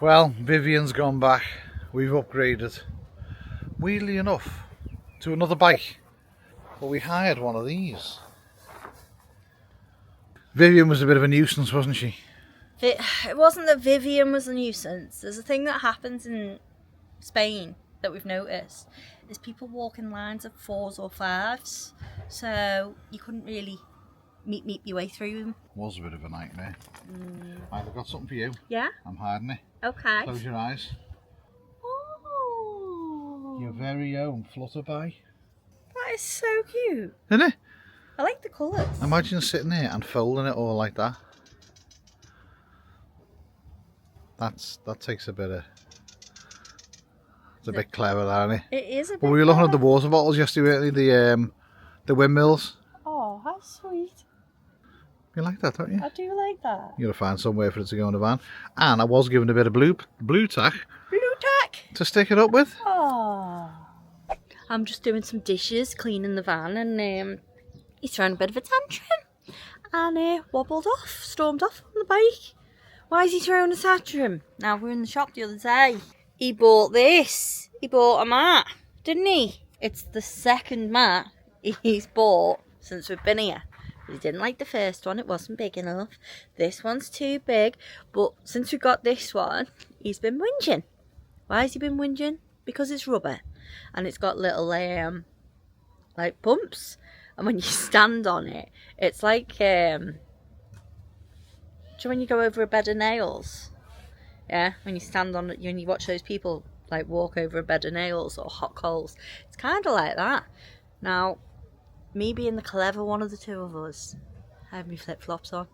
Well, Vivian's gone back. We've upgraded, weirdly enough, to another bike. But we hired one of these. Vivian was a bit of a nuisance, wasn't she? It wasn't that Vivian was a nuisance. There's a thing that happens in Spain that we've noticed. Is people walk in lines of 4s or 5s. So you couldn't really meet your way through them. Was a bit of a nightmare. I've got something for you. Yeah? I'm hiding it. Okay. Close your eyes. Oh. Your very own Flutterby. That is so cute. Isn't it? I like the colours. Imagine sitting there and folding it all like that. That takes a bit of... It's a bit clever, isn't it? It is a bit But we were looking at the clever. water bottles yesterday, weren't we? The windmills. Oh, how sweet. You like that, don't you? I do like that. You're going to find somewhere for it to go in the van. And I was given a bit of blue tack Blue tack. to stick it up with. Oh. I'm just doing some dishes, cleaning the van, and he's throwing a bit of a tantrum. And wobbled off, stormed off on the bike. Why is he throwing a tantrum? Now, we were in the shop the other day. He bought this. He bought a mat, didn't he? It's the second mat he's bought since we've been here. He didn't like the first one, it wasn't big enough. This one's too big, but since we got this one, he's been whinging. Why has he been whinging? Because it's rubber, and it's got little like pumps, and when you stand on it, it's like do you know when you go over a bed of nails? Yeah, when you stand on it, when you watch those people like walk over a bed of nails or hot coals, it's kind of like that. Now, me being the clever one of the two of us, I have my flip-flops on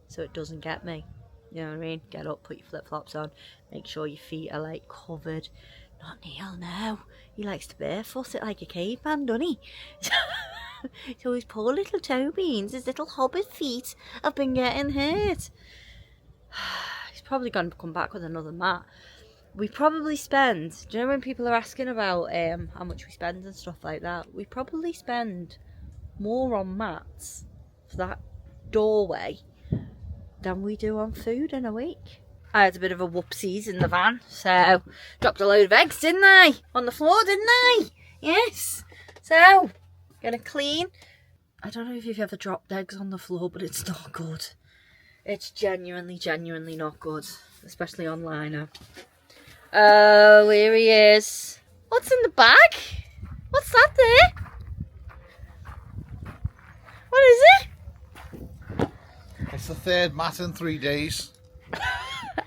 so it doesn't get me. You know what I mean? Get up, put your flip-flops on, make sure your feet are like covered. Not Neil, no. He likes to barefoot it like a caveman, doesn't he? So his poor little toe beans, his little hobbit feet have been getting hurt. He's probably going to come back with another mat. We probably spend, do you know when people are asking about how much we spend and stuff like that? We probably spend more on mats for that doorway than we do on food in a week. I had a bit of a whoopsies in the van, so dropped a load of eggs, didn't I? On the floor, didn't I? Yes. So, gonna clean. I don't know if you've ever dropped eggs on the floor, but it's not good. It's genuinely not good, especially on lino. Oh, here he is. What's in the bag? What's that there? What is it? It's the third mat in 3 days.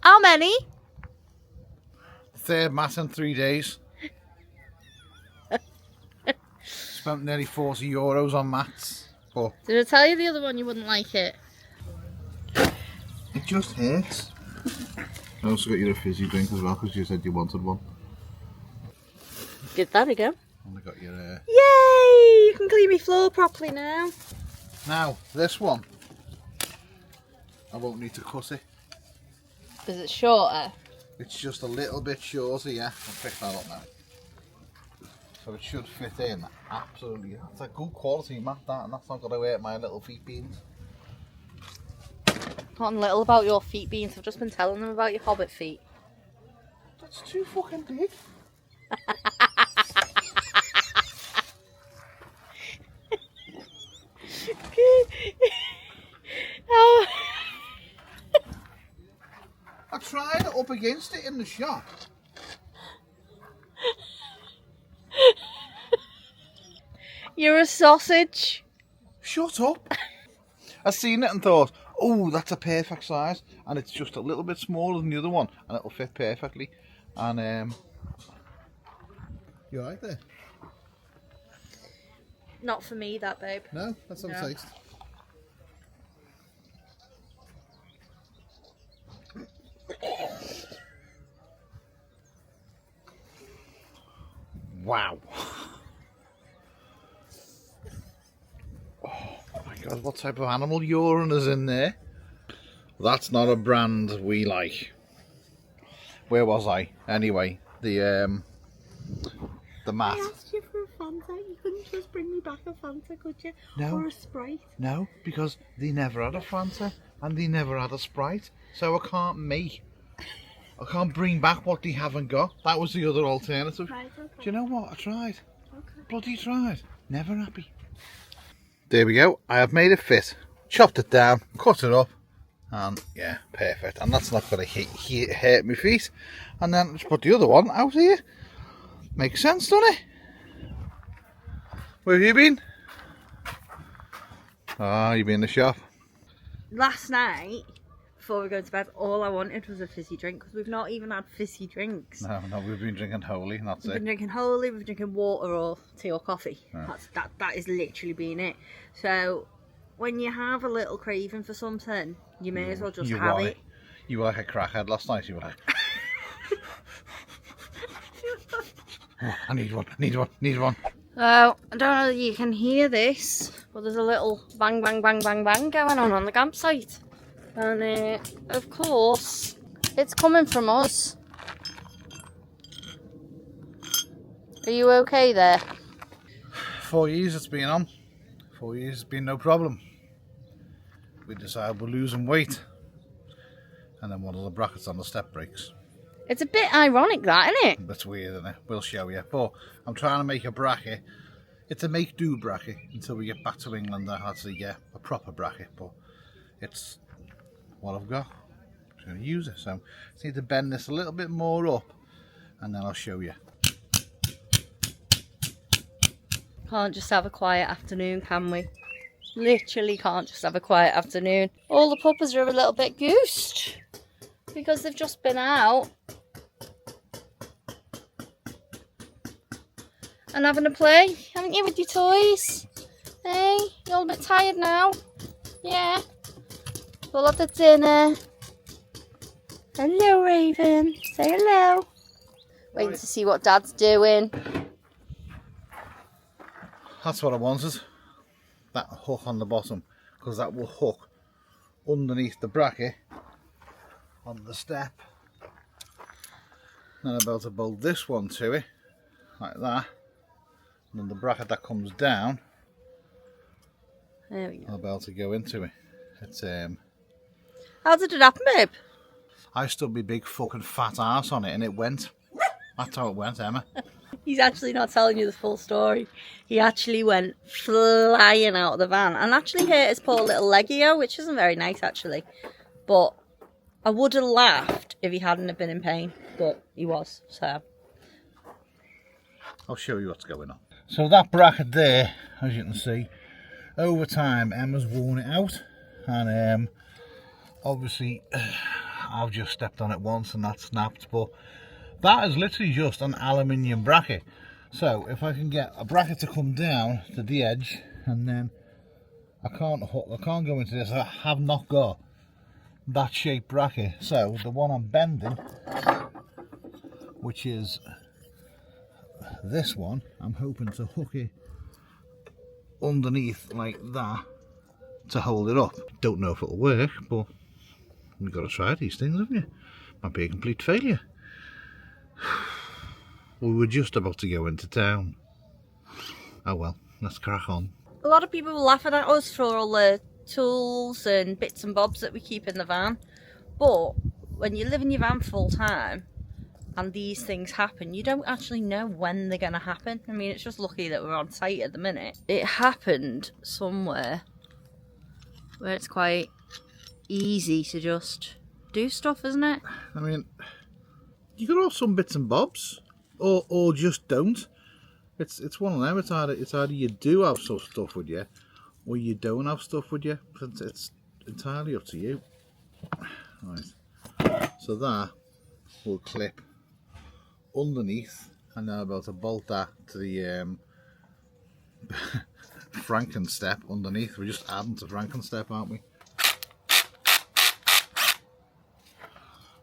How many? Third mat in 3 days. Spent nearly €40 on mats. But Did I tell you the other one you wouldn't like it? it just hurts. I also got you a fizzy drink as well because you said you wanted one. Give that a go. And I got your... Yay! You can clean my floor properly now. Now, this one. I won't need to cut it. Is it shorter? It's just a little bit shorter, yeah. I'll pick that up now. So it should fit in absolutely. That's a good quality mat, that, and that's not going to hurt my little feet beans. Talking little about your feet beans. I've just been telling them about your hobbit feet. That's too fucking big. Oh. I tried it up against it in the shop. You're a sausage. Shut up. I seen it and thought, oh, that's a perfect size, and it's just a little bit smaller than the other one, and it'll fit perfectly. And you alright there? Not for me, that babe. No, that's not a taste. Wow. Oh my god, what type of animal urine is in there? That's not a brand we like. Where was I? Anyway, the mat. I asked you for a Fanta. You couldn't just bring me back a Fanta, could you? No. Or a Sprite. No, because they never had a Fanta and they never had a Sprite, so I can't make. I can't bring back what they haven't got. That was the other alternative. Right, okay. Do you know what? I tried. Okay. Bloody tried. Never happy. There we go. I have made it fit. Chopped it down, cut it up, and yeah, perfect. And that's not going to hurt my feet. And then just put the other one out here. Makes sense, doesn't it? Where have you been? Ah, you've been in the shop. Last night, before we go to bed, all I wanted was a fizzy drink because we've not even had fizzy drinks. No, we've been drinking Holy, and that's We've it. been drinking Holy, we've been drinking water or tea or coffee. Yeah. That is literally been it. So when you have a little craving for something, you may as well just have it. You were like a crackhead last night. You were like, oh, I need one. Well, I don't know if you can hear this, but there's a little bang, bang, bang, bang, bang going on the campsite. And of course, it's coming from us. Are you okay there? 4 years it's been on. 4 years it's been no problem. We decided we're losing weight. And then one of the brackets on the step breaks. It's a bit ironic that, isn't it? That's weird, isn't it? We'll show you. But I'm trying to make a bracket. It's a make-do bracket until we get back to England. I had to get a proper bracket, but it's what I've got. I'm just going to use it. So I just need to bend this a little bit more up, and then I'll show you. Can't just have a quiet afternoon, can we? Literally can't just have a quiet afternoon. All the puppers are a little bit goosed because they've just been out and having a play, haven't you, with your toys? Hey, you're all a bit tired now? Yeah. We'll have the dinner. Hello, Raven. Say hello. Waiting to see what Dad's doing. That's what I wanted. That hook on the bottom, because that will hook underneath the bracket on the step. Then I'm about to bolt this one to it, like that. And then the bracket that comes down, There we go. I'll be able to go into it. It's How did it happen, babe? I stood my big fucking fat ass on it and it went. That's how it went, Emma. He's actually not telling you the full story. He actually went flying out of the van and actually hurt his poor little legio, which isn't very nice actually. But I would have laughed if he hadn't have been in pain, but he was, so. I'll show you what's going on. So that bracket there, as you can see, over time Emma's worn it out, and obviously I've just stepped on it once and that snapped, but that is literally just an aluminium bracket. So if I can get a bracket to come down to the edge, and then I can't go into this, I have not got that shaped bracket. So the one I'm bending, which is this one, I'm hoping to hook it underneath like that to hold it up. Don't know if it'll work, but we've got to try these things, haven't you? Might be a complete failure. We were just about to go into town. Oh well, let's crack on. A lot of people were laughing at us for all the tools and bits and bobs that we keep in the van. But when you live in your van full time and these things happen, you don't actually know when they're going to happen. I mean, it's just lucky that we're on site at the minute. It happened somewhere where it's quite easy to just do stuff, isn't it? I mean, you could have some bits and bobs, or just don't. It's one of them. It's either you do have some stuff with you, or you don't have stuff with you. It's entirely up to you. Right. So that will clip underneath, and now I'm about to bolt that to the Frankenstep underneath. We're just adding to Frankenstep, aren't we?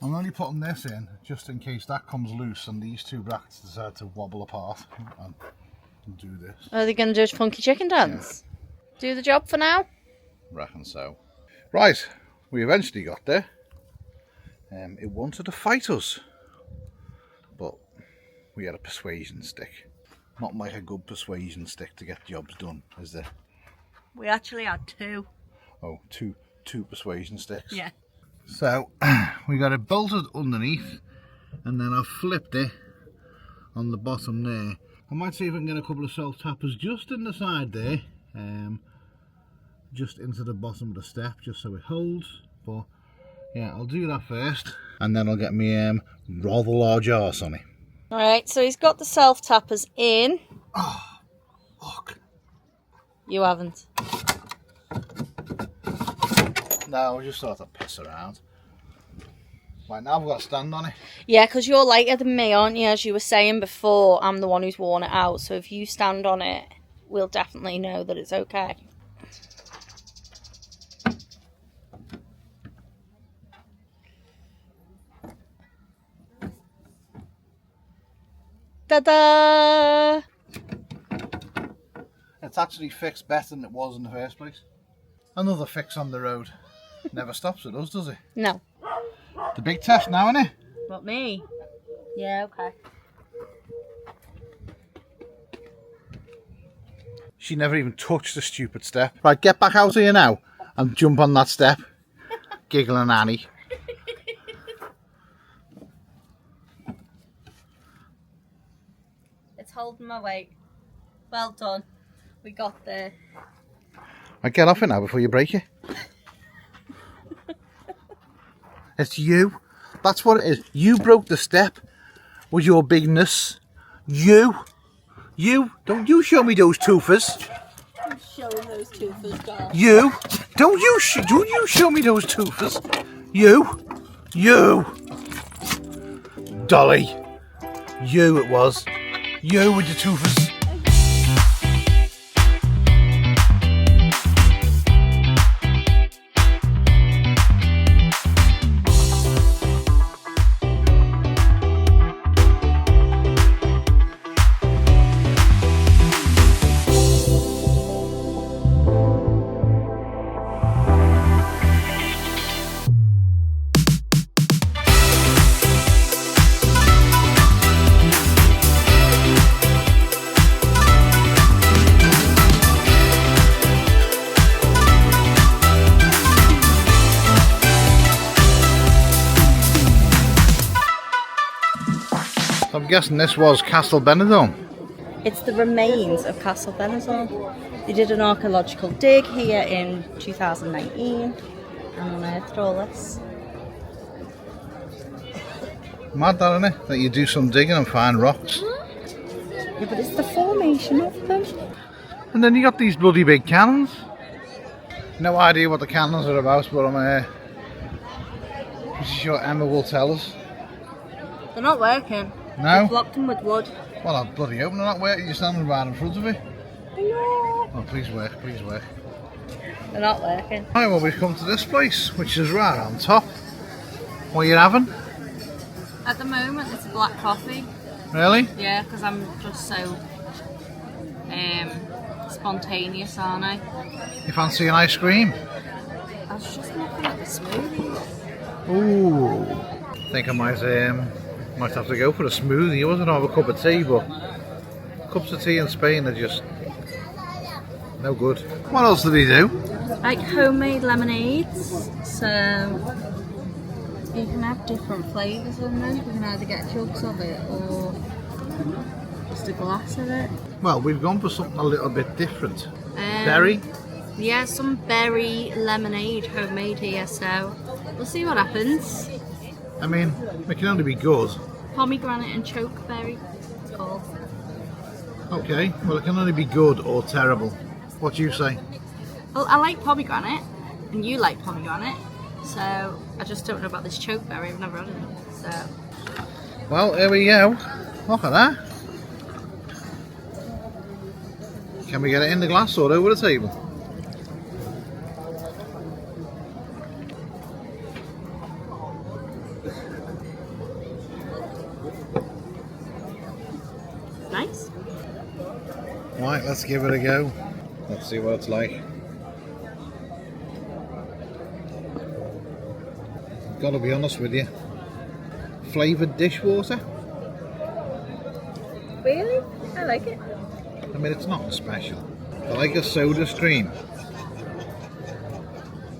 I'm only putting this in just in case that comes loose and these two brackets decide to wobble apart and do this. Are they going to do a funky chicken dance? Yeah. Do the job for now? Reckon so. Right, we eventually got there. It wanted to fight us, but we had a persuasion stick. Not like a good persuasion stick to get jobs done, is there? We actually had two. Oh, two persuasion sticks. Yeah. So we got it bolted underneath, and then I've flipped it on the bottom there. I might see if I can get a couple of self-tappers just in the side there, just into the bottom of the step, just so it holds. But yeah, I'll do that first, and then I'll get my rather large arse on it. Alright, so he's got the self-tappers in. Oh, look. You haven't. No, I just thought I'd piss around. Right, now I've got to stand on it. Yeah, because you're lighter than me, aren't you? As you were saying before, I'm the one who's worn it out. So if you stand on it, we'll definitely know that it's okay. Ta-da! It's actually fixed better than it was in the first place. Another fix on the road. Never stops with us, does it? No. The big test now, innit? Not me. Yeah, okay. She never even touched the stupid step. Right, get back out of here now and jump on that step. Giggling Annie. It's holding my weight. Well done. We got there. Right, get off it now before you break it. It's you. That's what it is. You broke the step with your bigness. You. Don't you show me those toofers. I'm showing those toofers, girl. You. Don't you show me those toofers. You. Dolly. You it was. You with the toofers. I'm guessing this was Castle Benidorm. It's the remains of Castle Benidorm. They did an archaeological dig here in 2019 and unearthed all this. Mad that, isn't it? That you do some digging and find rocks. Yeah, but it's the formation of them. And then you got these bloody big cannons. No idea what the cannons are about, but I'm pretty sure Emma will tell us. They're not working. No? We've blocked them with wood. Well, I'll bloody hope they're not working. You're standing right in front of it. I know. Oh, please work, please work. They're not working. Right, well, we've come to this place, which is right on top. What are you having? At the moment, it's black coffee. Really? Yeah, because I'm just so spontaneous, aren't I? You fancy an ice cream? I was just looking at the smoothies. Ooh. I think I might have to go for a smoothie. I wasn't have a cup of tea, but cups of tea in Spain are just no good. What else did he do? Like homemade lemonades. So you can have different flavours in them. You can either get jugs of it or just a glass of it. Well, we've gone for something a little bit different. Berry? Yeah, some berry lemonade homemade here, so we'll see what happens. I mean, it can only be good. Pomegranate and chokeberry, it's called. Okay, well it can only be good or terrible. What do you say? Well, I like pomegranate, and you like pomegranate, so I just don't know about this chokeberry, I've never had it, so... Well, here we go. Look at that. Can we get it in the glass or over the table? Nice. Right, let's give it a go. Let's see what it's like. Gotta be honest with you. Flavoured dishwater? Really? I like it. I mean, it's nothing special. I like a soda stream,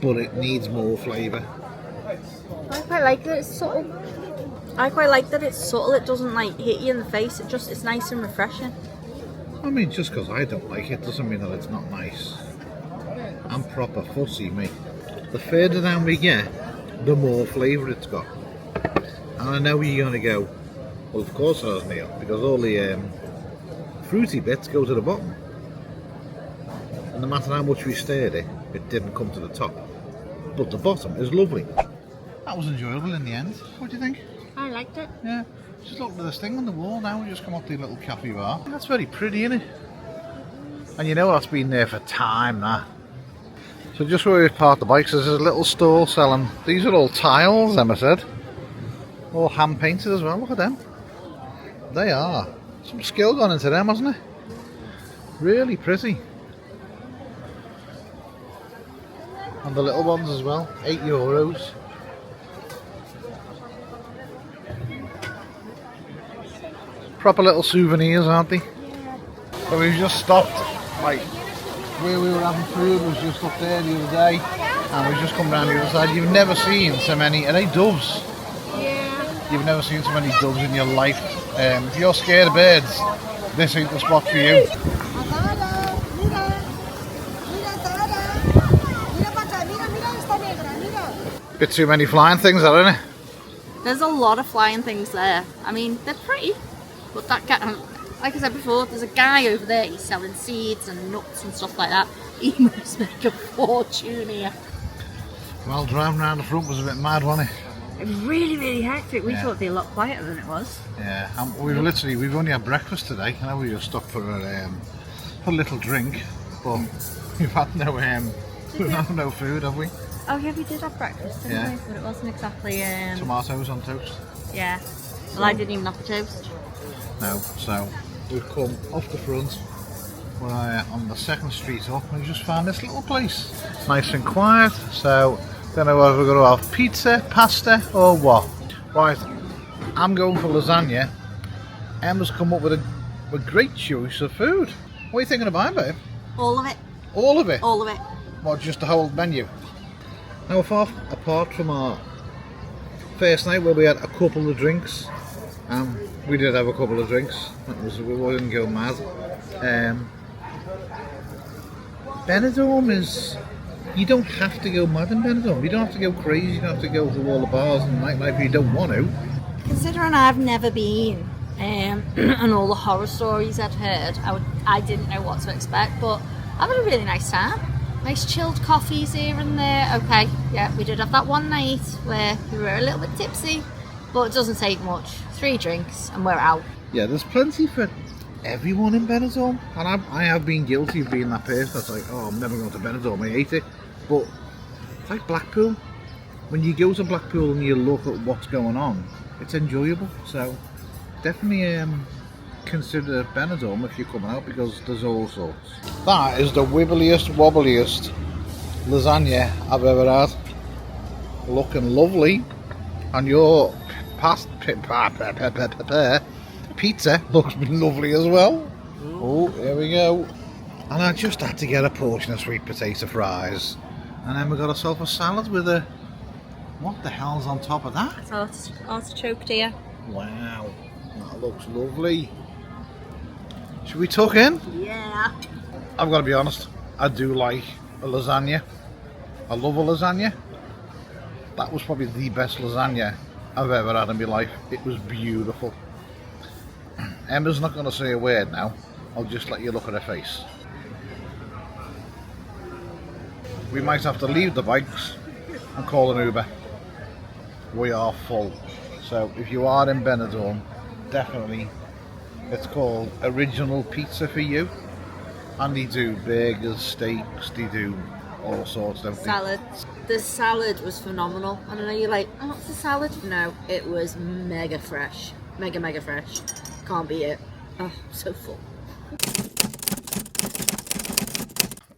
but it needs more flavour. quite like that it's subtle. I quite like that it's subtle. It doesn't like hit you in the face. It's nice and refreshing. I mean, just because I don't like it doesn't mean that it's not nice. I'm proper fussy, me. The further down we get, the more flavour it's got. And I know you're going to go, well, of course it has, Neil, because all the fruity bits go to the bottom. And no matter how much we stirred it, it didn't come to the top. But the bottom is lovely. That was enjoyable in the end. What do you think? I liked it. Yeah. Just look at this thing on the wall now. We just come off the little cafe bar. That's very pretty, isn't it? And you know that's been there for time, that. So just where we've parked the bikes, there's a little store selling. These are all tiles, Emma said. All hand painted as well. Look at them. They are. Some skill gone into them, hasn't it? Really pretty. And the little ones as well. €8. Proper little souvenirs, aren't they? So we've just stopped, like, where we were having food was just up there the other day, and we've just come round the other side. You've never seen so many, are they doves? Yeah. You've never seen so many doves in your life. If you're scared of birds, this ain't the spot for you. Bit too many flying things, aren't there? There's a lot of flying things there. I mean, they're pretty, but that guy, like I said before, there's a guy over there, he's selling seeds and nuts and stuff like that. He must make a fortune here. Well, driving around the front was a bit mad, wasn't it? It was really, really hectic. We Yeah. thought it'd be a lot quieter than it was. Yeah, we've only had breakfast today. I know we just stopped for a little drink, but we've had no food, have we? Oh yeah, we did have breakfast, didn't Yeah. we? But it wasn't exactly... Tomatoes on toast. Yeah. Well, I didn't even have the toast. No, so we've come off the front. We're on the second street up, and we just found this little place. Nice and quiet, so don't know whether we're going to have pizza, pasta, or what. Right, I'm going for lasagna. Emma's come up with a great choice of food. What are you thinking of buying, babe? All of it. All of it? All of it. What, just the whole menu? Now, apart from our first night where we had a couple of drinks, we did have a couple of drinks, we wouldn't go mad. Benidorm is, you don't have to go mad in Benidorm, you don't have to go crazy, you don't have to go to all the bars and nightlife if you don't want to. Considering I've never been, and all the horror stories I'd heard, I didn't know what to expect, but I've had a really nice time. Nice chilled coffees here and there. Okay, yeah, we did have that one night where we were a little bit tipsy, but it doesn't take much. 3 drinks and we're out. Yeah, there's plenty for everyone in Benidorm, and I have been guilty of being that person that's like, oh, I'm never going to Benidorm, I hate it. But it's like Blackpool. When you go to Blackpool and you look at what's going on, it's enjoyable. So definitely consider Benidorm if you're coming out, because there's all sorts. That is the wibbliest, wobbliest lasagna I've ever had. Looking lovely, and your pizza looks lovely as well. Oh, here we go. And I just had to get a portion of sweet potato fries, and then we got ourselves a salad with a, what the hell's on top of that? It's artichoke, dear. Wow, that looks lovely. Should we tuck in? Yeah. I've got to be honest, I do like a lasagna. I love a lasagna. That was probably the best lasagna I've ever had in my life. It was beautiful. Emma's not going to say a word now. I'll just let you look at her face. We might have to leave the bikes and call an Uber. We are full. So if you are in Benidorm, definitely, it's called Original Pizza for you. And they do burgers, steaks, they do all sorts, don't they? Salad. The salad was phenomenal. I don't know, you're like, oh, what's the salad? No, it was mega fresh. Mega fresh. Can't beat it. Oh, so full.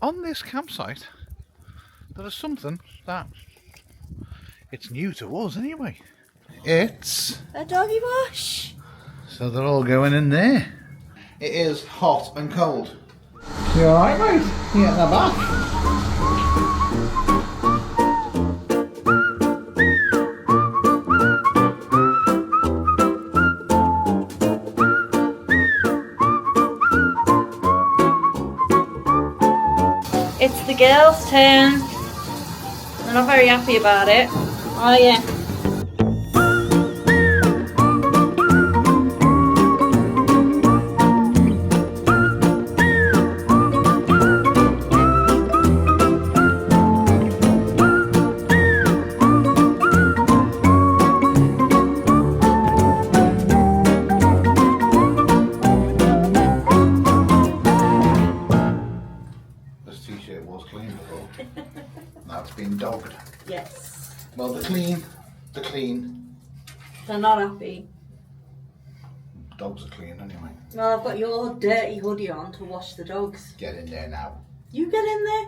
On this campsite, there is something that, it's new to us anyway. It's, A doggy wash. so they're all going in there. It is hot and cold. You alright, mate? You getting a bath? the girls' turn. They're not very happy about it. Oh yeah. This t-shirt was clean before. Now it's been dogged. Yes. Well, the clean. They're not happy. Dogs are clean anyway. Well, I've got your dirty hoodie on to wash the dogs. Get in there now. You get in there.